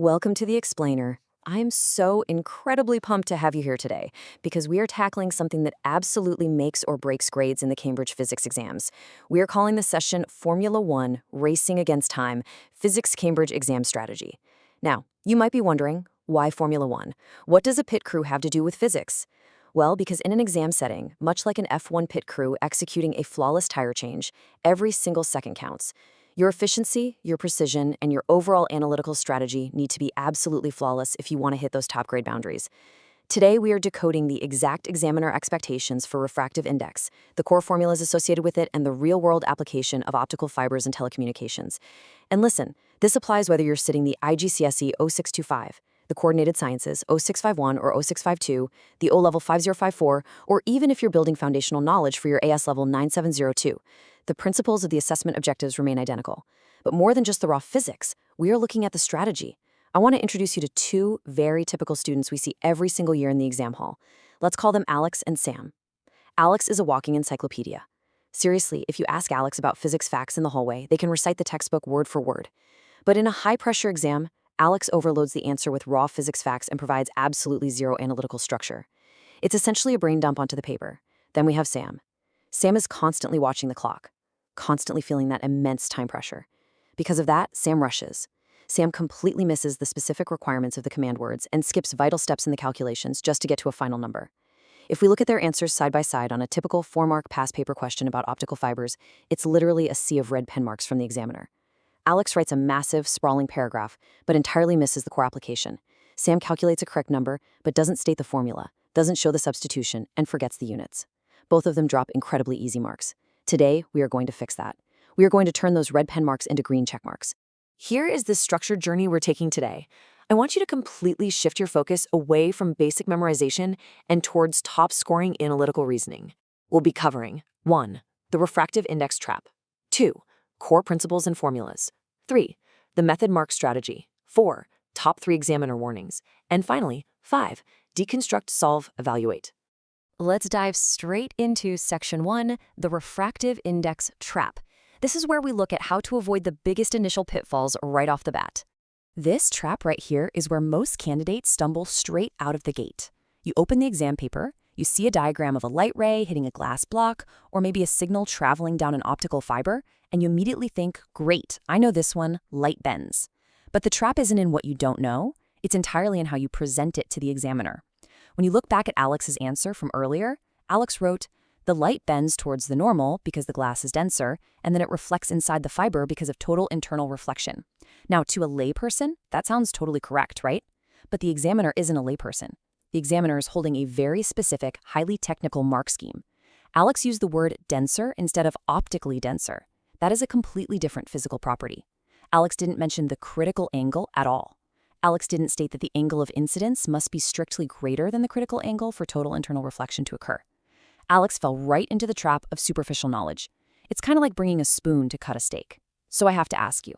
Welcome to The Explainer. I'm so incredibly pumped to have you here today because we are tackling something that absolutely makes or breaks grades in the Cambridge physics exams. We are calling the session Formula 1 Racing Against Time Physics Cambridge Exam Strategy. Now, you might be wondering, why Formula 1? What does a pit crew have to do with physics? Well, because in an exam setting, much like an F1 pit crew executing a flawless tire change, every single second counts. Your efficiency, your precision, and your overall analytical strategy need to be absolutely flawless if you want to hit those top grade boundaries. Today, we are decoding the exact examiner expectations for refractive index, the core formulas associated with it, and the real-world application of optical fibers and telecommunications. And listen, this applies whether you're sitting the IGCSE 0625, the Coordinated Sciences 0651 or 0652, the O-Level 5054, or even if you're building foundational knowledge for your AS Level 9702. The principles of the assessment objectives remain identical. But more than just the raw physics, we are looking at the strategy. I want to introduce you to two very typical students we see every single year in the exam hall. Let's call them Alex and Sam. Alex is a walking encyclopedia. Seriously, if you ask Alex about physics facts in the hallway, they can recite the textbook word for word. But in a high-pressure exam, Alex overloads the answer with raw physics facts and provides absolutely zero analytical structure. It's essentially a brain dump onto the paper. Then we have Sam. Sam is constantly watching the clock, constantly feeling that immense time pressure. Because of that, Sam rushes. Sam completely misses the specific requirements of the command words and skips vital steps in the calculations just to get to a final number. If we look at their answers side by side on a typical 4-mark past paper question about optical fibers, it's literally a sea of red pen marks from the examiner. Alex writes a massive, sprawling paragraph, but entirely misses the core application. Sam calculates a correct number, but doesn't state the formula, doesn't show the substitution, and forgets the units. Both of them drop incredibly easy marks. Today, we are going to fix that. We are going to turn those red pen marks into green check marks. Here is the structured journey we're taking today. I want you to completely shift your focus away from basic memorization and towards top-scoring analytical reasoning. We'll be covering 1. The refractive index trap. 2. Core principles and formulas. 3. The method mark strategy. 4. Top 3 examiner warnings. And finally, 5. Deconstruct, solve, evaluate. Let's dive straight into Section 1, the refractive index trap. This is where we look at how to avoid the biggest initial pitfalls right off the bat. This trap right here is where most candidates stumble straight out of the gate. You open the exam paper, you see a diagram of a light ray hitting a glass block, or maybe a signal traveling down an optical fiber, and you immediately think, great, I know this one, light bends. But the trap isn't in what you don't know, it's entirely in how you present it to the examiner. When you look back at Alex's answer from earlier, Alex wrote, the light bends towards the normal because the glass is denser, and then it reflects inside the fiber because of total internal reflection. Now, to a layperson, that sounds totally correct, right? But the examiner isn't a layperson. The examiner is holding a very specific, highly technical mark scheme. Alex used the word denser instead of optically denser. That is a completely different physical property. Alex didn't mention the critical angle at all. Alex didn't state that the angle of incidence must be strictly greater than the critical angle for total internal reflection to occur. Alex fell right into the trap of superficial knowledge. It's kind of like bringing a spoon to cut a steak. So I have to ask you,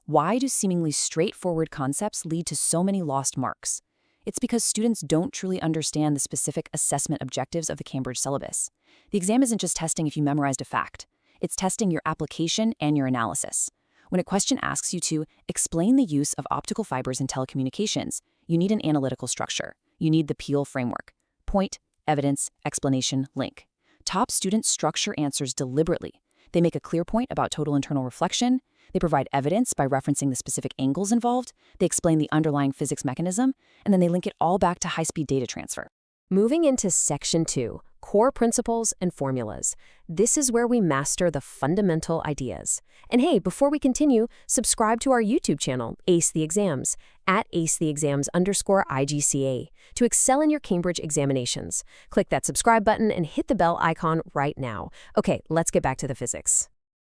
why do seemingly straightforward concepts lead to so many lost marks? It's because students don't truly understand the specific assessment objectives of the Cambridge syllabus. The exam isn't just testing if you memorized a fact. It's testing your application and your analysis. When a question asks you to explain the use of optical fibers in telecommunications, you need an analytical structure. You need the Peel framework. Point, evidence, explanation, link. Top students structure answers deliberately. They make a clear point about total internal reflection. They provide evidence by referencing the specific angles involved. They explain the underlying physics mechanism, and then they link it all back to high-speed data transfer. Moving into Section 2, Core Principles and Formulas. This is where we master the fundamental ideas. And hey, before we continue, subscribe to our YouTube channel, Ace the Exams, at @acetheexams_IGCA, to excel in your Cambridge examinations. Click that subscribe button and hit the bell icon right now. Okay, let's get back to the physics.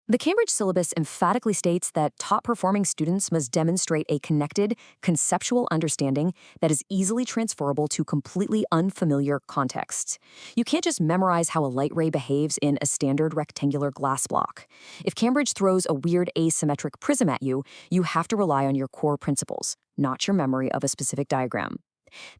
The Cambridge syllabus emphatically states that top-performing students must demonstrate a connected, conceptual understanding that is easily transferable to completely unfamiliar contexts. You can't just memorize how a light ray behaves in a standard rectangular glass block. If Cambridge throws a weird asymmetric prism at you, you have to rely on your core principles, not your memory of a specific diagram.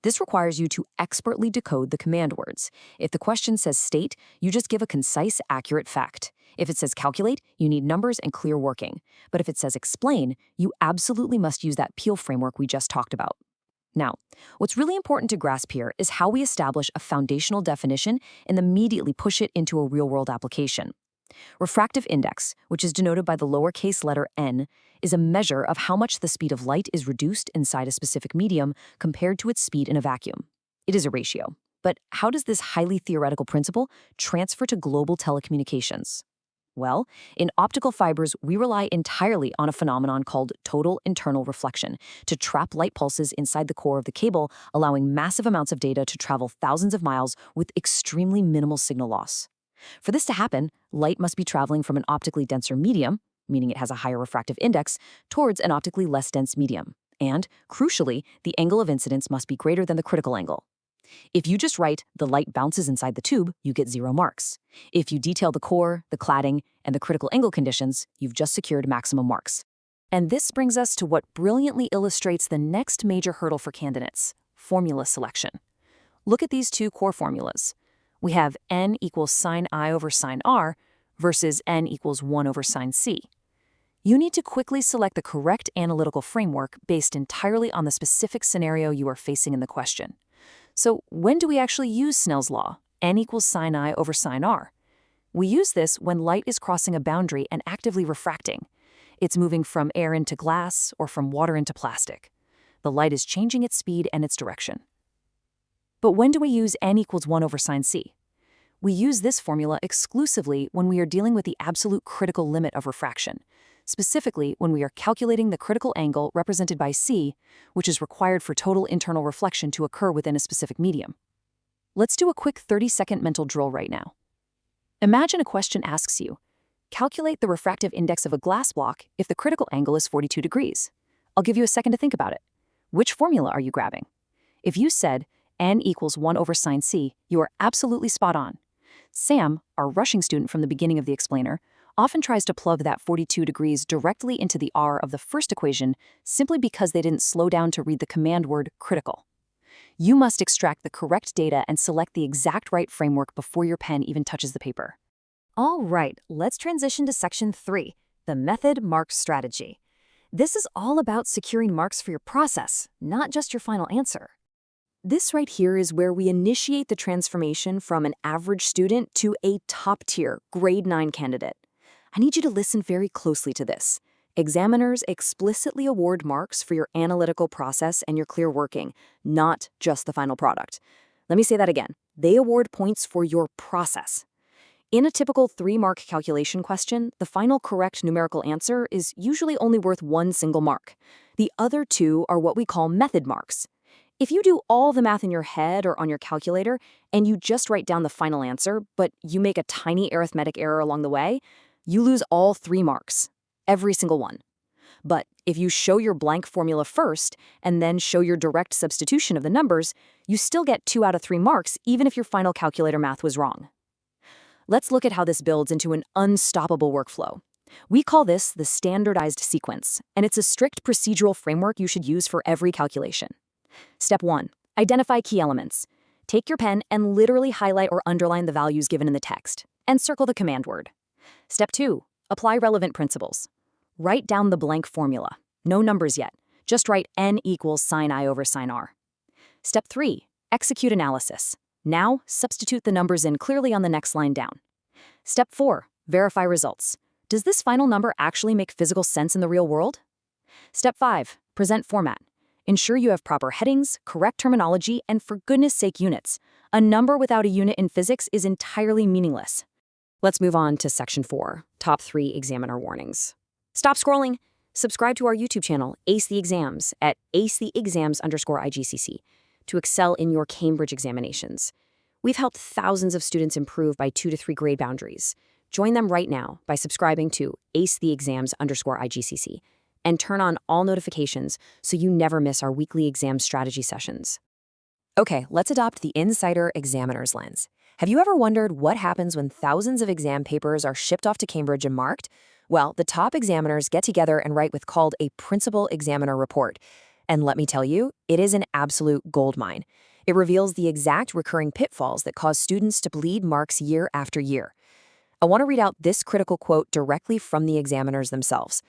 This requires you to expertly decode the command words. If the question says state, you just give a concise, accurate fact. If it says calculate, you need numbers and clear working. But if it says explain, you absolutely must use that peel framework we just talked about. Now, what's really important to grasp here is how we establish a foundational definition and immediately push it into a real-world application. Refractive index, which is denoted by the lowercase letter n, is a measure of how much the speed of light is reduced inside a specific medium compared to its speed in a vacuum. It is a ratio. But how does this highly theoretical principle transfer to global telecommunications? Well, in optical fibers, we rely entirely on a phenomenon called total internal reflection to trap light pulses inside the core of the cable, allowing massive amounts of data to travel thousands of miles with extremely minimal signal loss. For this to happen, light must be traveling from an optically denser medium, meaning it has a higher refractive index, towards an optically less dense medium. And, crucially, the angle of incidence must be greater than the critical angle. If you just write, the light bounces inside the tube, you get 0 marks. If you detail the core, the cladding, and the critical angle conditions, you've just secured maximum marks. And this brings us to what brilliantly illustrates the next major hurdle for candidates: formula selection. Look at these two core formulas. We have n equals sine I over sine r versus n equals 1 over sine c. You need to quickly select the correct analytical framework based entirely on the specific scenario you are facing in the question. So when do we actually use Snell's law, n equals sine I over sine r? We use this when light is crossing a boundary and actively refracting. It's moving from air into glass or from water into plastic. The light is changing its speed and its direction. But when do we use n equals 1 over sine c? We use this formula exclusively when we are dealing with the absolute critical limit of refraction, specifically when we are calculating the critical angle represented by c, which is required for total internal reflection to occur within a specific medium. Let's do a quick 30-second mental drill right now. Imagine a question asks you, calculate the refractive index of a glass block if the critical angle is 42 degrees. I'll give you a second to think about it. Which formula are you grabbing? If you said n equals 1 over sine c, you are absolutely spot on. Sam, our rushing student from the beginning of the explainer, often tries to plug that 42 degrees directly into the r of the first equation simply because they didn't slow down to read the command word critical. You must extract the correct data and select the exact right framework before your pen even touches the paper. All right, let's transition to section 3, the method mark strategy. This is all about securing marks for your process, not just your final answer. This right here is where we initiate the transformation from an average student to a top-tier, grade 9 candidate. I need you to listen very closely to this. Examiners explicitly award marks for your analytical process and your clear working, not just the final product. Let me say that again. They award points for your process. In a typical 3-mark calculation question, the final correct numerical answer is usually only worth 1 single mark. The other 2 are what we call method marks. If you do all the math in your head or on your calculator, and you just write down the final answer, but you make a tiny arithmetic error along the way, you lose all 3 marks, every single one. But if you show your blank formula first, and then show your direct substitution of the numbers, you still get 2 out of 3 marks, even if your final calculator math was wrong. Let's look at how this builds into an unstoppable workflow. We call this the standardized sequence, and it's a strict procedural framework you should use for every calculation. Step 1. Identify key elements. Take your pen and literally highlight or underline the values given in the text, and circle the command word. Step 2. Apply relevant principles. Write down the blank formula. No numbers yet. Just write n equals sine I over sine r. Step 3. Execute analysis. Now, substitute the numbers in clearly on the next line down. Step 4. Verify results. Does this final number actually make physical sense in the real world? Step 5. Present format. Ensure you have proper headings, correct terminology, and for goodness sake units. A number without a unit in physics is entirely meaningless. Let's move on to section 4, top 3 examiner warnings. Stop scrolling. Subscribe to our YouTube channel, Ace the Exams, at acetheexams_IGCSE, to excel in your Cambridge examinations. We've helped thousands of students improve by 2 to 3 grade boundaries. Join them right now by subscribing to acetheexams_IGCSE. And turn on all notifications so you never miss our weekly exam strategy sessions. Okay, let's adopt the insider examiner's lens. Have you ever wondered what happens when thousands of exam papers are shipped off to Cambridge and marked? Well, the top examiners get together and write what's called a principal examiner report. And let me tell you, it is an absolute goldmine. It reveals the exact recurring pitfalls that cause students to bleed marks year after year. I want to read out this critical quote directly from the examiners themselves.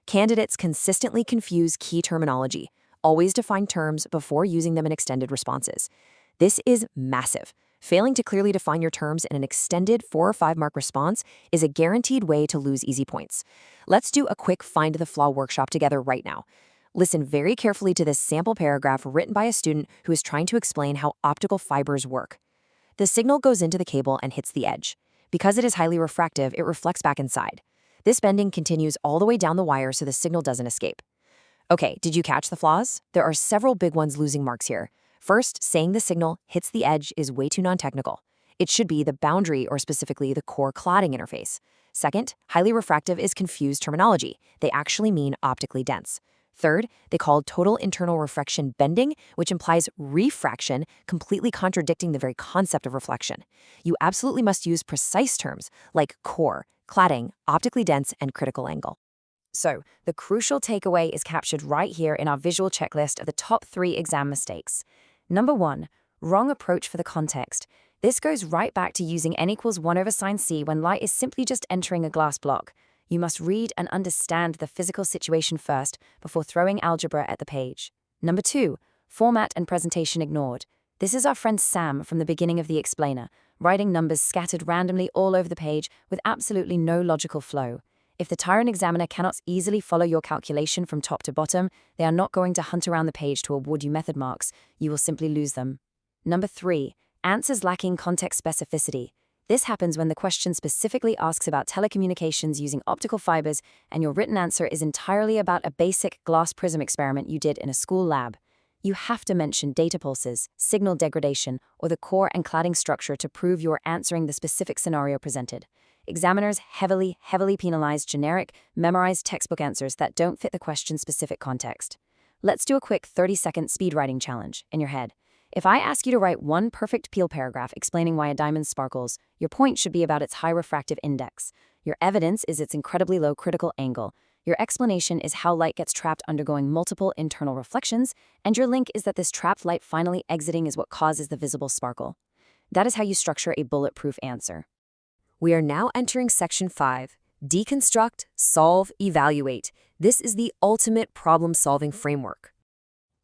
Candidates consistently confuse key terminology. Always define terms before using them in extended responses. This is massive. Failing to clearly define your terms in an extended 4 or 5 mark response is a guaranteed way to lose easy points. Let's do a quick find the flaw workshop together right now. Listen very carefully to this sample paragraph written by a student who is trying to explain how optical fibers work. The signal goes into the cable and hits the edge. Because it is highly refractive, it reflects back inside. This bending continues all the way down the wire so the signal doesn't escape. Okay, did you catch the flaws? There are several big ones losing marks here. First, saying the signal hits the edge is way too non-technical. It should be the boundary or specifically the core cladding interface. Second, highly refractive is confused terminology. They actually mean optically dense. Third, they call total internal refraction bending, which implies refraction, completely contradicting the very concept of reflection. You absolutely must use precise terms like core, cladding, optically dense, and critical angle. So, the crucial takeaway is captured right here in our visual checklist of the top 3 exam mistakes. Number 1, wrong approach for the context. This goes right back to using n equals 1 over sine c when light is simply just entering a glass block. You must read and understand the physical situation first before throwing algebra at the page. Number 2, format and presentation ignored. This is our friend Sam from the beginning of the explainer, writing numbers scattered randomly all over the page with absolutely no logical flow. If the tyrant examiner cannot easily follow your calculation from top to bottom, they are not going to hunt around the page to award you method marks. You will simply lose them. Number 3, answers lacking context specificity. This happens when the question specifically asks about telecommunications using optical fibers and your written answer is entirely about a basic glass prism experiment you did in a school lab. You have to mention data pulses, signal degradation, or the core and cladding structure to prove you're answering the specific scenario presented. Examiners heavily penalize generic, memorized textbook answers that don't fit the question-specific context. Let's do a quick 30-second speed writing challenge in your head. If I ask you to write one perfect peel paragraph explaining why a diamond sparkles, your point should be about its high refractive index. Your evidence is its incredibly low critical angle. Your explanation is how light gets trapped undergoing multiple internal reflections, and your link is that this trapped light finally exiting is what causes the visible sparkle. That is how you structure a bulletproof answer. We are now entering section 5, deconstruct, solve, evaluate. This is the ultimate problem-solving framework.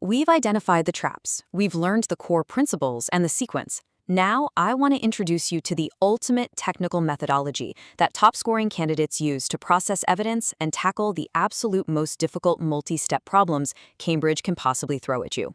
We've identified the traps, we've learned the core principles and the sequence. Now, I want to introduce you to the ultimate technical methodology that top-scoring candidates use to process evidence and tackle the absolute most difficult multi-step problems Cambridge can possibly throw at you.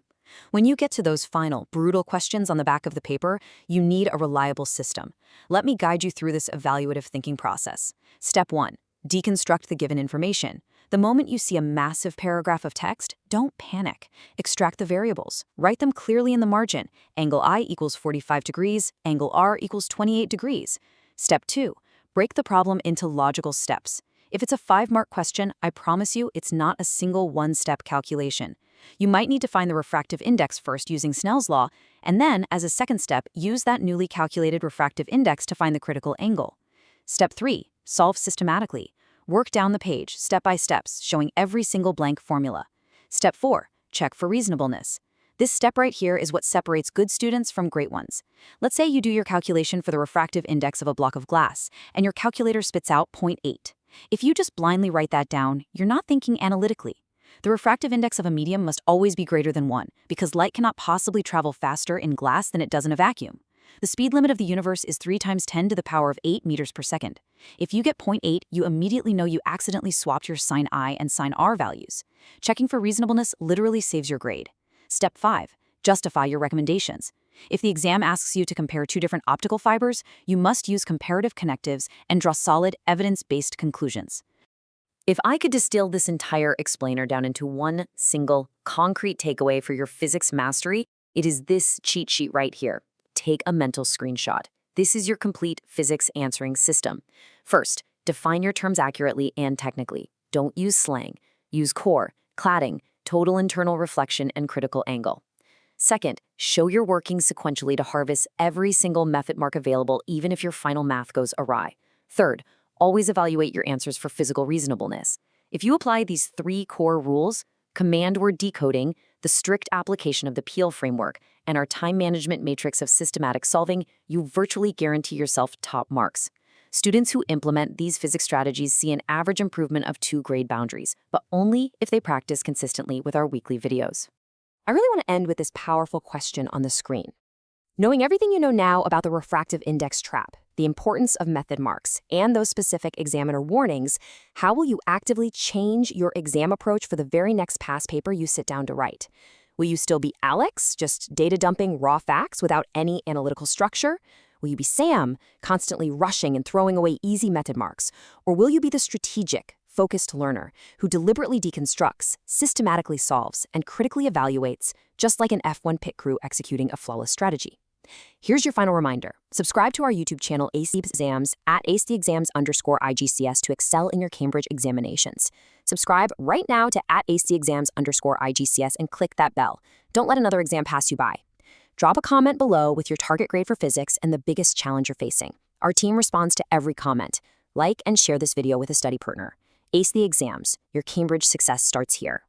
When you get to those final, brutal questions on the back of the paper, you need a reliable system. Let me guide you through this evaluative thinking process. Step 1. Deconstruct the given information. The moment you see a massive paragraph of text, don't panic. Extract the variables. Write them clearly in the margin. Angle I equals 45 degrees, angle R equals 28 degrees. Step 2. Break the problem into logical steps. If it's a 5-mark question, I promise you it's not a single one-step calculation. You might need to find the refractive index first using Snell's law, and then, as a second step, use that newly calculated refractive index to find the critical angle. Step 3. Solve systematically. Work down the page, step by steps, showing every single blank formula. Step 4. Check for reasonableness. This step right here is what separates good students from great ones. Let's say you do your calculation for the refractive index of a block of glass, and your calculator spits out 0.8. If you just blindly write that down, you're not thinking analytically. The refractive index of a medium must always be greater than 1, because light cannot possibly travel faster in glass than it does in a vacuum. The speed limit of the universe is 3 times 10 to the power of 8 meters per second. If you get 0.8, you immediately know you accidentally swapped your sine I and sine R values. Checking for reasonableness literally saves your grade. Step 5. Justify your recommendations. If the exam asks you to compare 2 different optical fibers, you must use comparative connectives and draw solid, evidence-based conclusions. If I could distill this entire explainer down into one single, concrete takeaway for your physics mastery, it is this cheat sheet right here. Take a mental screenshot. This is your complete physics answering system. First, define your terms accurately and technically. Don't use slang. Use core, cladding, total internal reflection, and critical angle. Second, show your working sequentially to harvest every single method mark available, even if your final math goes awry. Third, always evaluate your answers for physical reasonableness. If you apply these 3 core rules, command word decoding, the strict application of the Peel framework, and our time management matrix of systematic solving, you virtually guarantee yourself top marks. Students who implement these physics strategies see an average improvement of 2 grade boundaries, but only if they practice consistently with our weekly videos. I really want to end with this powerful question on the screen. Knowing everything you know now about the refractive index trap, the importance of method marks, and those specific examiner warnings, how will you actively change your exam approach for the very next past paper you sit down to write? Will you still be Alex, just data dumping raw facts without any analytical structure? Will you be Sam, constantly rushing and throwing away easy method marks? Or will you be the strategic, focused learner who deliberately deconstructs, systematically solves, and critically evaluates, just like an F1 pit crew executing a flawless strategy? Here's your final reminder. Subscribe to our YouTube channel Exams at @ACEXams_IGCS to excel in your Cambridge examinations. Subscribe right now to @ACEXams_IGCS and click that bell. Don't let another exam pass you by. Drop a comment below with your target grade for physics and the biggest challenge you're facing. Our team responds to every comment. Like and share this video with a study partner. Ace the exams. Your Cambridge success starts here.